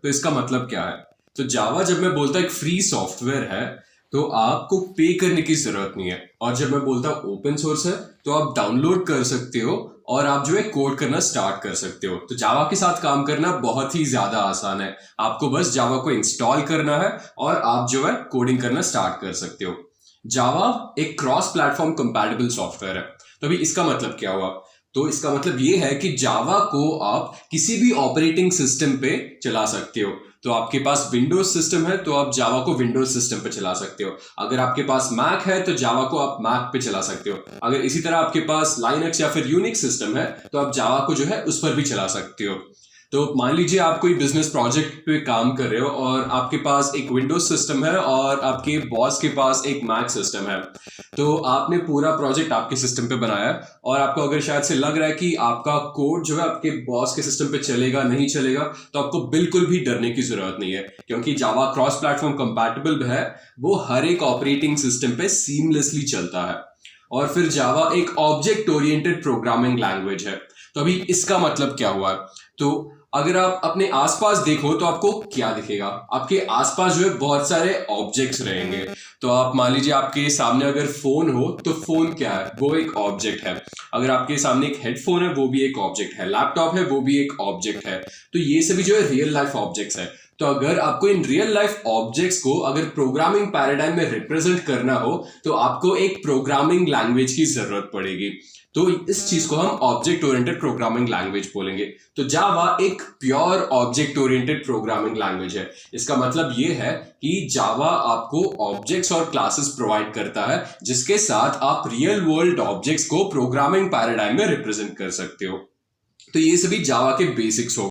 तो इसका मतलब क्या है? तो जावा जब मैं बोलता एक फ्री सॉफ्टवेयर है तो आपको पे करने की जरूरत नहीं है, और जब मैं बोलता ओपन सोर्स है तो आप डाउनलोड कर सकते हो और आप जो है कोड करना स्टार्ट कर सकते हो। तो जावा के साथ काम करना बहुत ही ज्यादा आसान है, आपको बस जावा को इंस्टॉल करना है और आप जो है कोडिंग करना स्टार्ट कर सकते हो। जावा एक क्रॉस प्लेटफॉर्म कंपैटिबल सॉफ्टवेयर है। तो अभी इसका मतलब क्या हुआ? तो इसका मतलब ये है कि जावा को आप किसी भी ऑपरेटिंग सिस्टम पे चला सकते हो। तो आपके पास विंडोज सिस्टम है तो आप जावा को विंडोज सिस्टम पे चला सकते हो, अगर आपके पास मैक है तो जावा को आप मैक पे चला सकते हो, अगर इसी तरह आपके पास लाइनक्स या फिर यूनिक्स सिस्टम है तो आप जावा को जो है उस पर भी चला सकते हो। तो मान लीजिए आप कोई बिजनेस प्रोजेक्ट पे काम कर रहे हो और आपके पास एक विंडोज सिस्टम है और आपके बॉस के पास एक मैक सिस्टम है, तो आपने पूरा प्रोजेक्ट आपके सिस्टम पे बनाया है और आपको अगर शायद से लग रहा है कि आपका कोड जो है आपके बॉस के सिस्टम पे चलेगा नहीं चलेगा, तो आपको बिल्कुल भी डरने की जरूरत नहीं है, क्योंकि जावा क्रॉस प्लेटफॉर्म कंपैटिबल है, वो हर एक ऑपरेटिंग सिस्टम पे सीमलेसली चलता है। और फिर जावा एक ऑब्जेक्ट ओरिएंटेड प्रोग्रामिंग लैंग्वेज है। तो अभी इसका मतलब क्या हुआ? तो अगर आप अपने आसपास देखो तो आपको क्या दिखेगा? आपके आसपास जो है बहुत सारे ऑब्जेक्ट्स रहेंगे। तो आप मान लीजिए आपके सामने अगर फोन हो तो फोन क्या है? वो एक ऑब्जेक्ट है। अगर आपके सामने एक हेडफोन है वो भी एक ऑब्जेक्ट है, लैपटॉप है वो भी एक ऑब्जेक्ट है। तो ये सभी जो है रियल लाइफ ऑब्जेक्ट्स है। तो अगर आपको इन रियल लाइफ ऑब्जेक्ट्स को अगर प्रोग्रामिंग पैराडाइम में रिप्रेजेंट करना हो तो आपको एक प्रोग्रामिंग लैंग्वेज की जरूरत पड़ेगी। तो इस चीज को हम ऑब्जेक्ट ओरिएंटेड प्रोग्रामिंग लैंग्वेज बोलेंगे। तो जावा एक pure object oriented programming language है। इसका मतलब ये है कि जावा आपको ऑब्जेक्ट्स और क्लासेस प्रोवाइड करता है जिसके साथ आप रियल वर्ल्ड ऑब्जेक्ट्स को प्रोग्रामिंग पैराडाइम में रिप्रेजेंट कर सकते हो। तो ये सभी जावा के बेसिक्स हो